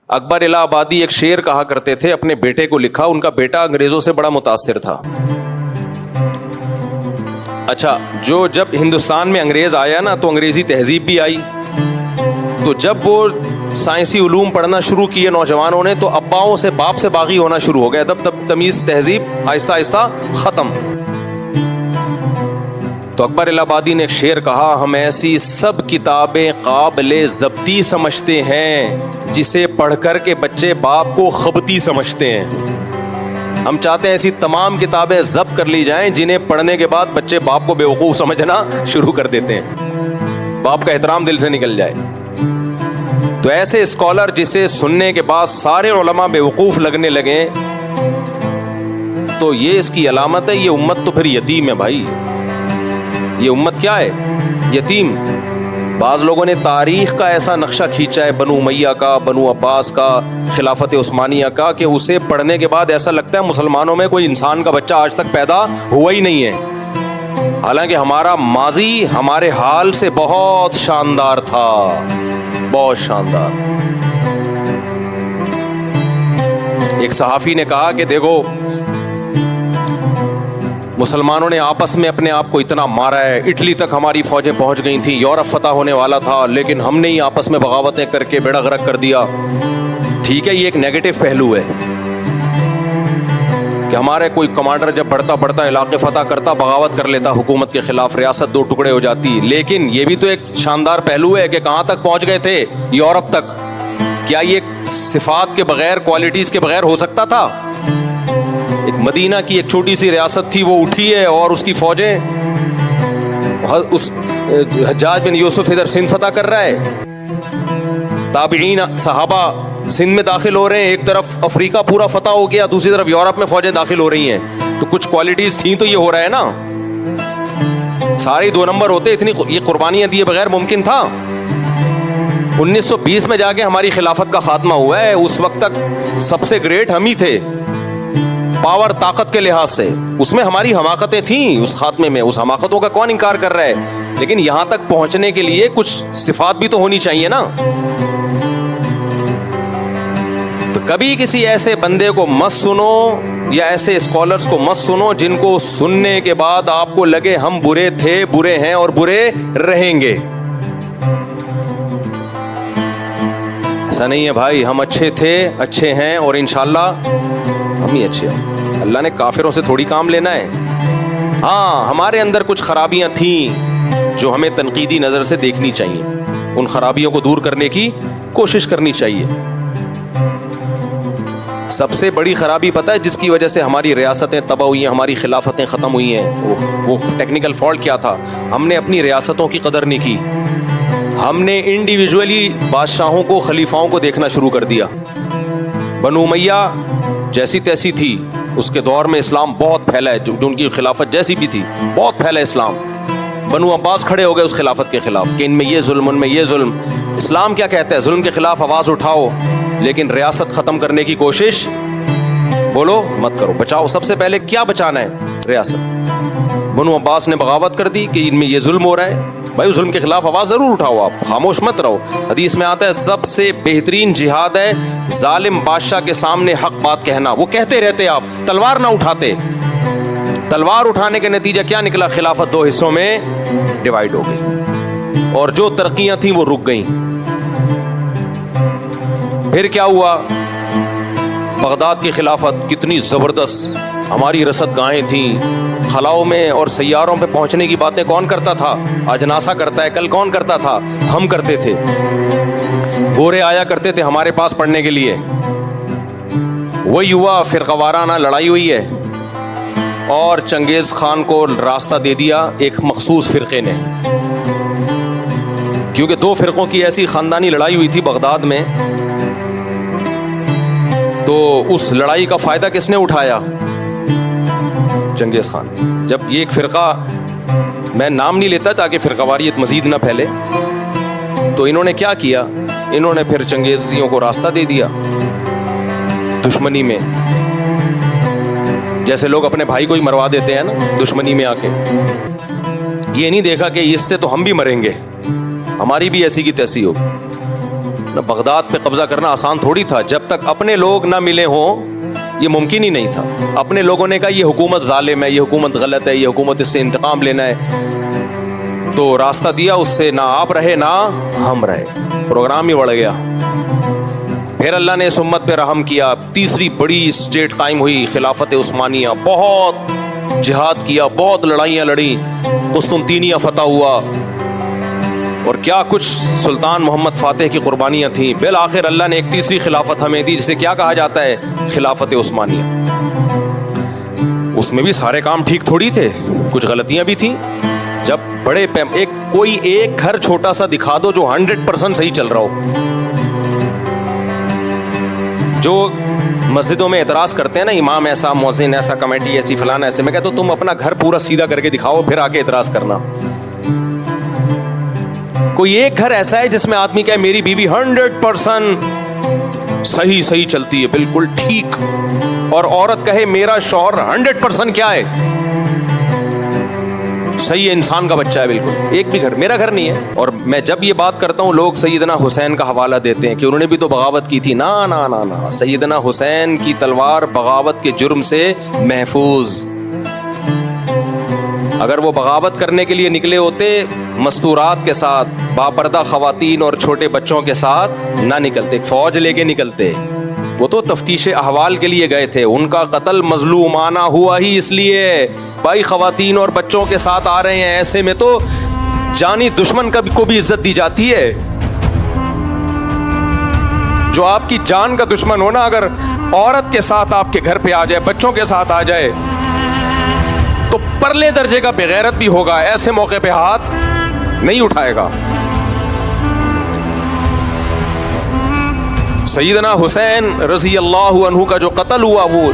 اکبر الہ آبادی ایک شعر کہا کرتے تھے، اپنے بیٹے کو لکھا، ان کا بیٹا انگریزوں سے بڑا متاثر تھا. اچھا، جو جب ہندوستان میں انگریز آیا نا تو انگریزی تہذیب بھی آئی. تو جب وہ سائنسی علوم پڑھنا شروع کیے نوجوانوں نے تو اباؤں سے باپ سے باغی ہونا شروع ہو گیا. تب تمیز تہذیب آہستہ آہستہ ختم. تو اکبر الہ آبادی نے ایک شعر کہا، ہم ایسی سب کتابیں قابل ضبطی سمجھتے ہیں جسے پڑھ کر کے بچے باپ کو خبتی سمجھتے ہیں. ہم چاہتے ہیں ایسی تمام کتابیں ضبط کر لی جائیں جنہیں پڑھنے کے بعد بچے باپ کو بیوقوف سمجھنا شروع کر دیتے ہیں، باپ کا احترام دل سے نکل جائے. تو ایسے اسکالر جسے سننے کے بعد سارے علماء بیوقوف لگنے لگیں تو یہ اس کی علامت ہے. یہ امت تو پھر یتیم ہے بھائی. یہ امت کیا ہے؟ یتیم. بعض لوگوں نے تاریخ کا ایسا نقشہ کھینچا ہے، بنو امیہ کا، بنو عباس کا، خلافت عثمانیہ کا، کہ اسے پڑھنے کے بعد ایسا لگتا ہے مسلمانوں میں کوئی انسان کا بچہ آج تک پیدا ہوا ہی نہیں ہے. حالانکہ ہمارا ماضی ہمارے حال سے بہت شاندار تھا، بہت شاندار. ایک صحافی نے کہا کہ دیکھو مسلمانوں نے آپس میں اپنے آپ کو اتنا مارا ہے، اٹلی تک ہماری فوجیں پہنچ گئی تھیں، یورپ فتح ہونے والا تھا، لیکن ہم نے ہی آپس میں بغاوتیں کر کے بیڑا غرق کر دیا. ٹھیک ہے، یہ ایک نیگیٹو پہلو ہے کہ ہمارے کوئی کمانڈر جب بڑھتا علاقے فتح کرتا، بغاوت کر لیتا حکومت کے خلاف، ریاست دو ٹکڑے ہو جاتی. لیکن یہ بھی تو ایک شاندار پہلو ہے کہ کہاں تک پہنچ گئے تھے؟ یورپ تک. کیا یہ صفات کے بغیر، کوالٹیز کے بغیر ہو سکتا تھا؟ ایک مدینہ کی ایک چھوٹی سی ریاست تھی، وہ اٹھی ہے اور اس کی فوجیں، اس حجاج بن یوسف ادھر سندھ فتح کر رہا ہے، تابعین صحابہ سندھ میں داخل ہو رہے ہیں، ایک طرف افریقہ پورا فتح ہو گیا، دوسری طرف یورپ میں فوجیں داخل ہو رہی ہیں. تو کچھ کوالٹیز تھیں تو یہ ہو رہا ہے نا. سارے 2 نمبر ہوتے، اتنی یہ قربانیاں دیے بغیر ممکن تھا. 1920 میں جا کے ہماری خلافت کا خاتمہ ہوا ہے. اس وقت تک سب سے گریٹ ہم ہی تھے پاور، طاقت کے لحاظ سے. اس میں ہماری حماقتیں تھیں، اس خاتمے میں، اس حماقتوں کا کون انکار کر رہا ہے؟ لیکن یہاں تک پہنچنے کے لیے کچھ صفات بھی تو ہونی چاہیے نا. تو کبھی کسی ایسے بندے کو مت سنو یا ایسے اسکالرز کو مت سنو جن کو سننے کے بعد آپ کو لگے ہم برے تھے، برے ہیں اور برے رہیں گے. ایسا نہیں ہے بھائی، ہم اچھے تھے، اچھے ہیں اور انشاءاللہ ہم ہی اچھے ہیں. اللہ نے کافروں سے تھوڑی کام لینا ہے. ہاں، ہمارے اندر کچھ خرابیاں تھیں جو ہمیں تنقیدی نظر سے دیکھنی چاہیے، ان خرابیوں کو دور کرنے کی کوشش کرنی چاہیے. سب سے بڑی خرابی پتہ ہے جس کی وجہ سے ہماری ریاستیں تباہ ہوئی ہیں، ہماری خلافتیں ختم ہوئی ہیں؟ وہ ٹیکنیکل فالٹ کیا تھا؟ ہم نے اپنی ریاستوں کی قدر نہیں کی. ہم نے انڈیویجولی بادشاہوں کو، خلیفاؤں کو دیکھنا شروع کر دیا. بنو امیہ جیسی تیسی تھی، اس کے دور میں اسلام بہت پھیلا ہے، جو ان کی خلافت جیسی بھی تھی بہت پھیلا اسلام. بنو عباس کھڑے ہو گئے اس خلافت کے خلاف کہ ان میں یہ ظلم، ان میں یہ ظلم. اسلام کیا کہتا ہے؟ ظلم کے خلاف آواز اٹھاؤ، لیکن ریاست ختم کرنے کی کوشش بولو مت کرو، بچاؤ. سب سے پہلے کیا بچانا ہے؟ ریاست. بنو عباس نے بغاوت کر دی کہ ان میں یہ ظلم ہو رہا ہے. بھائی اس ظلم کے خلاف آواز ضرور اٹھاؤ، آپ خاموش مت رہو. حدیث میں آتا ہے سب سے بہترین جہاد ہے ظالم بادشاہ کے سامنے حق بات کہنا. وہ کہتے رہتے، آپ تلوار نہ اٹھاتے. تلوار اٹھانے کے نتیجہ کیا نکلا؟ خلافت 2 حصوں میں ڈیوائیڈ ہو گئی اور جو ترقیاں تھیں وہ رک گئیں. پھر کیا ہوا؟ بغداد کی خلافت کتنی زبردست، ہماری رصد گاہیں تھیں، خلاؤں میں اور سیاروں پہ پہنچنے کی باتیں کون کرتا تھا؟ آج ناسا کرتا ہے، کل کون کرتا تھا؟ ہم کرتے تھے. گورے آیا کرتے تھے ہمارے پاس پڑھنے کے لیے. وہی ہوا، فرقہ وارانہ لڑائی ہوئی ہے اور چنگیز خان کو راستہ دے دیا ایک مخصوص فرقے نے، کیونکہ 2 فرقوں کی ایسی خاندانی لڑائی ہوئی تھی بغداد میں. تو اس لڑائی کا فائدہ کس نے اٹھایا؟ چنگیز خان. جب یہ ایک فرقہ، میں نام نہیں لیتا تاکہ فرقہ واریت مزید نہ پھیلے، تو انہوں نے کیا کیا؟ انہوں نے پھر چنگیزیوں کو راستہ دے دیا دشمنی میں. جیسے لوگ اپنے بھائی کو ہی مروا دیتے ہیں نا دشمنی میں آ کے. یہ نہیں دیکھا کہ اس سے تو ہم بھی مریں گے، ہماری بھی ایسی کی تیسی ہو. بغداد پہ قبضہ کرنا آسان تھوڑی تھا. جب تک اپنے لوگ نہ ملے ہوں یہ ممکن ہی نہیں تھا. اپنے لوگوں نے کہا یہ حکومت ظالم ہے, یہ حکومت غلط ہے, یہ حکومت اس سے انتقام لینا ہے, تو راستہ دیا, اس سے نہ آپ رہے نہ ہم رہے, پروگرام ہی بڑھ گیا. پھر اللہ نے اس امت پہ رحم کیا. تیسری بڑی اسٹیٹ قائم ہوئی خلافت عثمانیہ. بہت جہاد کیا, بہت لڑائیاں لڑی, قسطنطینیہ فتح ہوا, اور کیا کچھ سلطان محمد فاتح کی قربانیاں تھیں. بالآخر اللہ نے ایک تیسری خلافت ہمیں دی جسے کیا کہا جاتا ہے, خلافت عثمانیہ. اس میں بھی سارے کام ٹھیک تھوڑی تھے, کچھ غلطیاں بھی تھیں. جب بڑے کوئی ایک گھر چھوٹا سا دکھا دو جو 100% صحیح چل رہا ہو. جو مسجدوں میں اعتراض کرتے ہیں نا, امام ایسا, مؤذن ایسا, کمیٹی ایسی, فلانا ایسے, میں کہتا ہوں تم اپنا گھر پورا سیدھا کر کے دکھاؤ پھر آ کے اعتراض کرنا. کوئی ایک گھر ایسا ہے جس میں آدمی کہے میری بیوی 100% صحیح چلتی ہے, بالکل ٹھیک, اور عورت کہے میرا شوہر 100% کیا ہے, صحیح ہے, انسان کا بچہ ہے بالکل. ایک بھی گھر, میرا گھر نہیں ہے. اور میں جب یہ بات کرتا ہوں لوگ سیدنا حسین کا حوالہ دیتے ہیں کہ انہوں نے بھی تو بغاوت کی تھی. نا, سیدنا حسین کی تلوار بغاوت کے جرم سے محفوظ. اگر وہ بغاوت کرنے کے لیے نکلے ہوتے مستورات کے ساتھ, باپردہ خواتین اور چھوٹے بچوں کے ساتھ نہ نکلتے, فوج لے کے نکلتے. وہ تو تفتیش احوال کے لیے گئے تھے. ان کا قتل مظلومانہ ہوا ہی اس لیے, بھائی خواتین اور بچوں کے ساتھ آ رہے ہیں, ایسے میں تو جانی دشمن کو بھی عزت دی جاتی ہے. جو آپ کی جان کا دشمن ہو نا, اگر عورت کے ساتھ آپ کے گھر پہ آ جائے, بچوں کے ساتھ آ جائے, تو پرلے درجے کا بغیرت بھی ہوگا, ایسے موقع پہ ہاتھ نہیں اٹھائے گا. سیدنا حسین رضی اللہ عنہ کا جو قتل ہوا وہ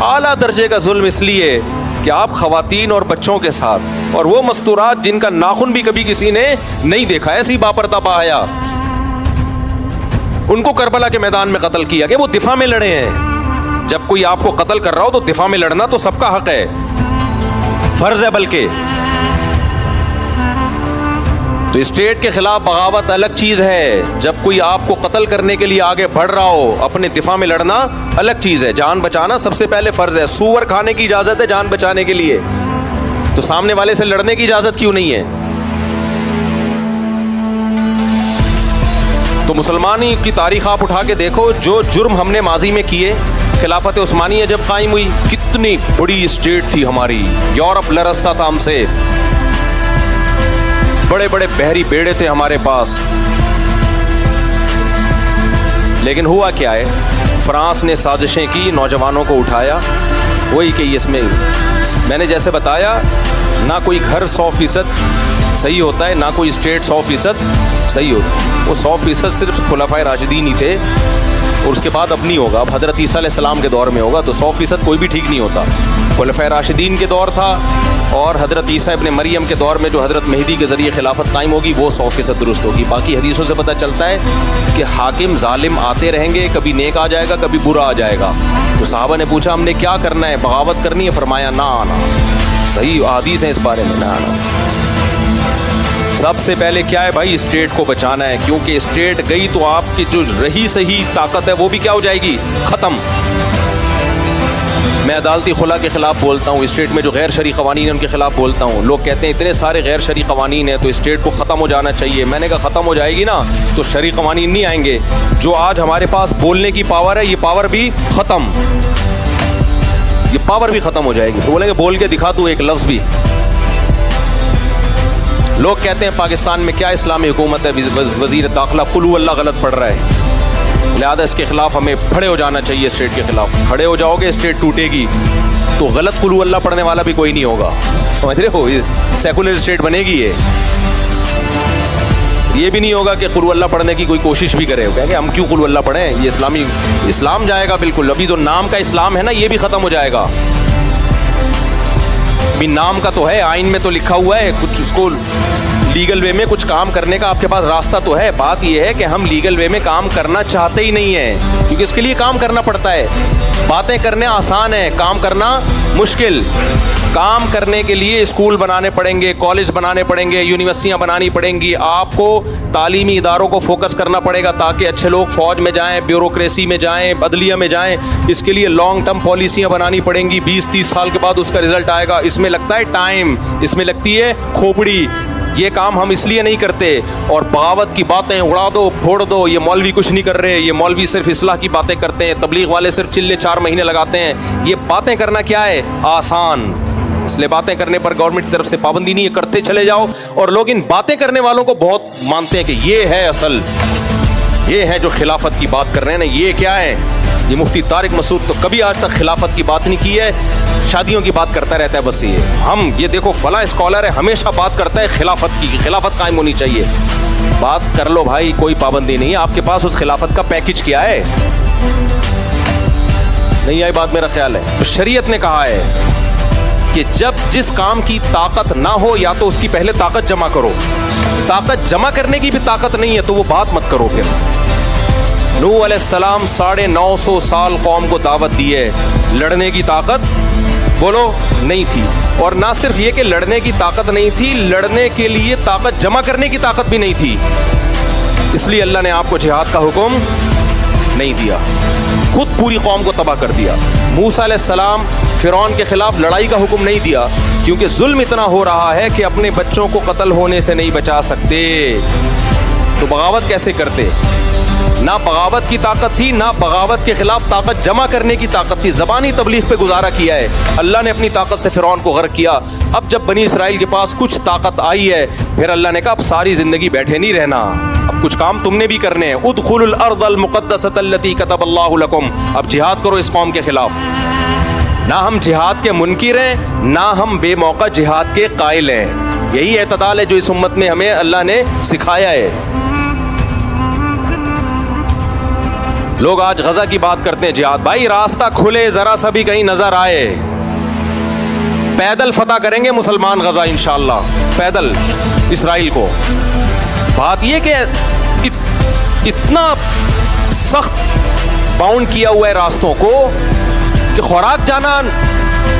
اعلیٰ درجے کا ظلم اس لیے کہ آپ خواتین اور بچوں کے ساتھ, اور وہ مستورات جن کا ناخن بھی کبھی کسی نے نہیں دیکھا, ایسی باپردہ پایا, ان کو کربلا کے میدان میں قتل کیا کہ وہ دفاع میں لڑے ہیں. جب کوئی آپ کو قتل کر رہا ہو تو دفاع میں لڑنا تو سب کا حق ہے, فرض ہے. بلکہ تو اسٹیٹ کے خلاف بغاوت الگ چیز ہے, جب کوئی آپ کو قتل کرنے کے لیے آگے بڑھ رہا ہو, اپنے دفاع میں لڑنا الگ چیز ہے. جان بچانا سب سے پہلے فرض ہے. سور کھانے کی اجازت ہے جان بچانے کے لیے, تو سامنے والے سے لڑنے کی اجازت کیوں نہیں ہے؟ تو مسلمانی کی تاریخ آپ اٹھا کے دیکھو, جو جرم ہم نے ماضی میں کیے. خلافت عثمانیہ جب قائم ہوئی, کتنی بڑی اسٹیٹ تھی ہماری, یورپ لرزتا تھا ہم سے, بڑے بڑے بحری بیڑے تھے ہمارے پاس. لیکن ہوا کیا ہے, فرانس نے سازشیں کی, نوجوانوں کو اٹھایا, وہی کہ اس میں نے جیسے بتایا, نہ کوئی گھر 100% صحیح ہوتا ہے, نہ کوئی اسٹیٹ 100% صحیح ہوتی. وہ 100% صرف خلفائے راشدین ہی تھے, اور اس کے بعد اب نہیں ہوگا. اب حضرت عیسیٰ علیہ السلام کے دور میں ہوگا, تو 100% کوئی بھی ٹھیک نہیں ہوتا. خلفائے راشدین کے دور تھا, اور حضرت عیسیٰ ابن مریم کے دور میں جو حضرت مہدی کے ذریعے خلافت قائم ہوگی وہ 100% درست ہوگی. باقی حدیثوں سے پتہ چلتا ہے کہ حاکم ظالم آتے رہیں گے, کبھی نیک آ جائے گا, کبھی برا آ جائے گا. تو صحابہ نے پوچھا ہم نے کیا کرنا ہے, بغاوت کرنی ہے؟ فرمایا نا, صحیح حدیث ہیں اس بارے میں, نا. سب سے پہلے کیا ہے بھائی, اسٹیٹ کو بچانا ہے, کیونکہ اسٹیٹ گئی تو آپ کی جو رہی صحیح طاقت ہے وہ بھی کیا ہو جائے گی, ختم. میں عدالتی خلا کے خلاف بولتا ہوں, اسٹیٹ میں جو غیر شرعی قوانین ہیں ان کے خلاف بولتا ہوں. لوگ کہتے ہیں اتنے سارے غیر شرعی قوانین ہیں تو اسٹیٹ کو ختم ہو جانا چاہیے. میں نے کہا ختم ہو جائے گی نا تو شرعی قوانین نہیں آئیں گے. جو آج ہمارے پاس بولنے کی پاور ہے, یہ پاور بھی ختم, یہ پاور بھی ختم ہو جائے گی. تو بولیں گے بول کے دکھا تو ایک لفظ بھی. لوگ کہتے ہیں پاکستان میں کیا اسلامی حکومت ہے, وزیر داخلہ قل هو اللہ غلط پڑھ رہا ہے, لہذا اس کے خلاف ہمیں کھڑے ہو جانا چاہیے. اسٹیٹ کے خلاف کھڑے ہو جاؤ گے اسٹیٹ ٹوٹے گی, تو غلط قل هو اللہ پڑھنے والا بھی کوئی نہیں ہوگا. سمجھ رہے ہو, سیکولر اسٹیٹ بنے گی. یہ بھی نہیں ہوگا کہ قل هو اللہ پڑھنے کی کوئی کوشش بھی کرے, کہ ہم کیوں قل هو اللہ پڑھیں, یہ اسلام جائے گا بالکل. ابھی تو نام کا اسلام ہے نا, یہ بھی ختم ہو جائے گا. بھی نام کا تو ہے, آئین میں تو لکھا ہوا ہے, کچھ اس کو لیگل وے میں کچھ کام کرنے کا آپ کے پاس راستہ تو ہے. بات یہ ہے کہ ہم لیگل وے میں کام کرنا چاہتے ہی نہیں ہیں, کیونکہ اس کے لیے کام کرنا پڑتا ہے. باتیں کرنے آسان ہیں, کام کرنا مشکل. کام کرنے کے لیے اسکول بنانے پڑیں گے, کالج بنانے پڑیں گے, یونیورسٹیاں بنانی پڑیں گی. آپ کو تعلیمی اداروں کو فوکس کرنا پڑے گا تاکہ اچھے لوگ فوج میں جائیں, بیوروکریسی میں جائیں, عدلیہ میں جائیں. اس کے لیے لانگ ٹرم پالیسیاں بنانی پڑیں گی. 20-30 سال کے بعد اس کا رزلٹ آئے گا. اس میں لگتا ہے ٹائم, اس میں لگتی ہے کھوپڑی. یہ کام ہم اس لیے نہیں کرتے. اور بغاوت کی باتیں اڑا دو, پھوڑ دو, یہ مولوی کچھ نہیں کر رہے, یہ مولوی صرف اصلاح کی باتیں کرتے ہیں, تبلیغ والے صرف چلے 4 مہینے لگاتے ہیں. یہ باتیں کرنا کیا ہے؟ آسان. اس لیے باتیں کرنے پر گورنمنٹ کی طرف سے پابندی نہیں ہے, کرتے چلے جاؤ. اور لوگ ان باتیں کرنے والوں کو بہت مانتے ہیں کہ یہ ہے اصل, یہ ہے جو خلافت کی بات کر رہے ہیں نا. یہ کیا ہے؟ یہ مفتی طارق مسعود تو کبھی آج تک خلافت کی بات نہیں کی ہے, شادیوں کی بات کرتا رہتا ہے بس. یہ دیکھو فلاں اسکالر ہے, ہمیشہ بات کرتا ہے خلافت کی, خلافت قائم ہونی چاہیے. بات کر لو بھائی, کوئی پابندی نہیں ہے. آپ کے پاس اس خلافت کا پیکج کیا ہے؟ نہیں آئی بات, میرا خیال ہے. تو شریعت نے کہا ہے کہ جب جس کام کی طاقت نہ ہو, یا تو اس کی پہلے طاقت جمع کرو. طاقت جمع کرنے کی بھی طاقت نہیں ہے تو وہ بات مت کرو. پھر نوح علیہ السلام 950 سال قوم کو دعوت دی ہے, لڑنے کی طاقت بولو نہیں تھی. اور نہ صرف یہ کہ لڑنے کی طاقت نہیں تھی, لڑنے کے لیے طاقت جمع کرنے کی طاقت بھی نہیں تھی. اس لیے اللہ نے آپ کو جہاد کا حکم نہیں دیا, خود پوری قوم کو تباہ کر دیا. موسیٰ علیہ السلام فرعون کے خلاف لڑائی کا حکم نہیں دیا کیونکہ ظلم اتنا ہو رہا ہے کہ اپنے بچوں کو قتل ہونے سے نہیں بچا سکتے. تو بغاوت کیسے کرتے؟ نہ بغاوت کی طاقت تھی, نہ بغاوت کے خلاف طاقت جمع کرنے کی طاقت تھی. زبانی تبلیغ پہ گزارا کیا ہے. اللہ نے اپنی طاقت سے فرعون کو غرق کیا. اب جب بنی اسرائیل کے پاس کچھ طاقت آئی ہے, پھر اللہ نے کہا اب ساری زندگی بیٹھے نہیں رہنا, اب کچھ کام تم نے بھی کرنے ہیں. ادخلوا الارض المقدسۃ التي كتب اللہ لکم. اب جہاد کرو اس قوم کے خلاف. نہ ہم جہاد کے منکر ہیں, نہ ہم بے موقع جہاد کے قائل ہیں. یہی اعتدال ہے جو اس امت میں ہمیں اللہ نے سکھایا ہے. لوگ آج غزہ کی بات کرتے ہیں, جہاد بھائی راستہ کھلے, ذرا سا بھی کہیں نظر آئے, پیدل فتح کریں گے مسلمان غزہ انشاءاللہ, پیدل اسرائیل کو. بات یہ کہ اتنا سخت باؤنڈ کیا ہوا ہے راستوں کو کہ خوراک جانا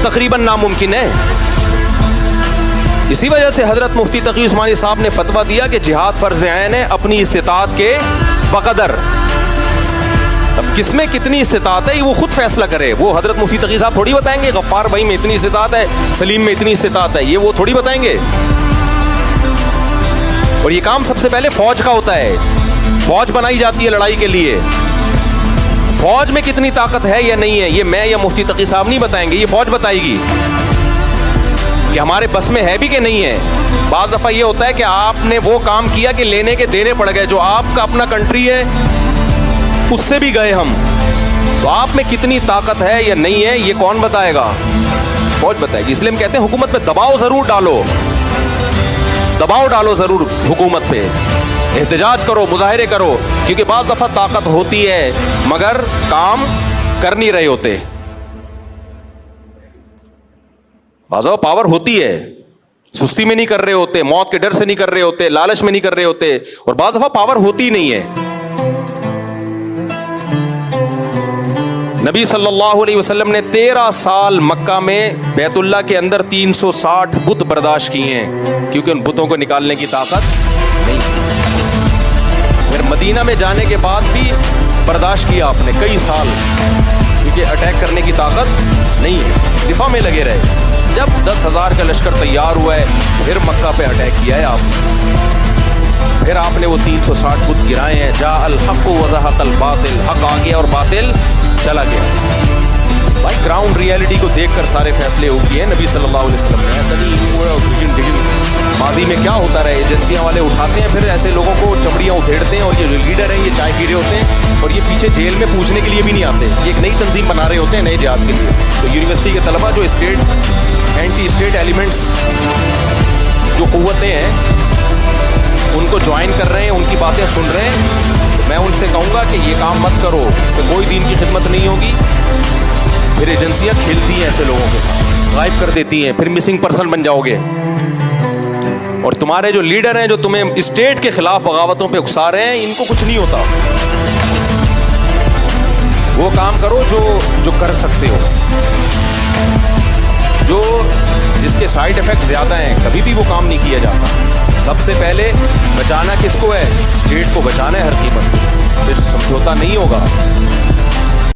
تقریباً ناممکن ہے. اسی وجہ سے حضرت مفتی تقی عثمانی صاحب نے فتویٰ دیا کہ جہاد فرض عین ہے اپنی استطاعت کے بقدر. اب کس میں کتنی استطاعت ہے یہ وہ خود فیصلہ کرے. وہ حضرت مفتی تقی صاحب تھوڑی بتائیں گے غفار بھائی میں اتنی استطاعت ہے, سلیم میں اتنی استطاعت ہے, یہ وہ تھوڑی بتائیں گے. اور یہ کام سب سے پہلے فوج کا ہوتا ہے. فوج بنائی جاتی ہے لڑائی کے لیے. فوج میں کتنی طاقت ہے یا نہیں ہے یہ میں یا مفتی تقی صاحب نہیں بتائیں گے, یہ فوج بتائے گی کہ ہمارے بس میں ہے بھی کہ نہیں ہے. بعض دفعہ یہ ہوتا ہے کہ آپ نے وہ کام کیا کہ لینے کے دینے پڑ گئے, جو آپ کا اپنا کنٹری ہے اس سے بھی گئے ہم, تو آپ میں کتنی طاقت ہے یا نہیں ہے یہ کون بتائے گا؟ فوج بتائے گی. اس لیے ہم کہتے ہیں حکومت پہ دباؤ ضرور ڈالو, دباؤ ڈالو ضرور حکومت پہ, احتجاج کرو, مظاہرے کرو, کیونکہ بعض دفعہ طاقت ہوتی ہے مگر کام کر نہیں رہے ہوتے. بعض دفعہ پاور ہوتی ہے, سستی میں نہیں کر رہے ہوتے, موت کے ڈر سے نہیں کر رہے ہوتے, لالچ میں نہیں کر رہے ہوتے, اور بعض دفعہ پاور ہوتی نہیں ہے. نبی صلی اللہ علیہ وسلم نے 13 سال مکہ میں بیت اللہ کے اندر 360 بت برداشت کیے ہیں کیونکہ ان بتوں کو نکالنے کی طاقت نہیں. پھر مدینہ میں جانے کے بعد بھی برداشت کیا آپ نے کئی سال کیونکہ اٹیک کرنے کی طاقت نہیں ہے, دفاع میں لگے رہے. جب 10,000 کا لشکر تیار ہوا ہے پھر مکہ پہ اٹیک کیا ہے آپ. پھر آپ نے وہ 360 بت گرائے ہیں. جاء الحق وزهق الباطل, حق آ گیا اور باطل چلا گیا. بھائی گراؤنڈ ریئلٹی کو دیکھ کر سارے فیصلے ہو کیے ہیں نبی صلی اللہ علیہ وسلم نے. ایسا نہیں ماضی میں کیا ہوتا رہا, ایجنسیاں والے اٹھاتے ہیں پھر ایسے لوگوں کو چمڑیاں ادھیڑتے ہیں, اور یہ جو لیڈر ہیں یہ چائے پی رہے ہوتے ہیں اور یہ پیچھے جیل میں پوچھنے کے لیے بھی نہیں آتے. یہ ایک نئی تنظیم بنا رہے ہوتے ہیں نئے جہاد کے لیے. تو یونیورسٹی کے طلبہ جو اینٹی اسٹیٹ ایلیمنٹس جو قوتیں ہیں ان کو جوائن کر رہے ہیں, ان کی باتیں سن رہے ہیں, تو میں ان سے کہوں گا کہ یہ کام مت کرو, اس سے کوئی دین کی خدمت نہیں ہوگی. پھر ایجنسیاں کھیلتی ہیں ایسے لوگوں کے ساتھ, غائب کر دیتی ہیں, پھر مسنگ پرسن بن جاؤ گے. اور تمہارے جو لیڈر ہیں جو تمہیں اسٹیٹ کے خلاف بغاوتوں پہ اکسا رہے ہیں ان کو کچھ نہیں ہوتا, وہ کام کرو جو کر سکتے ہو. جو جس کے سائیڈ افیکٹ زیادہ ہیں کبھی بھی وہ کام نہیں کیا جاتا. سب سے پہلے بچانا کس کو ہے؟ اسٹیٹ کو بچانا ہے ہر قیمت پہ. اس پہ سمجھوتا نہیں ہوگا.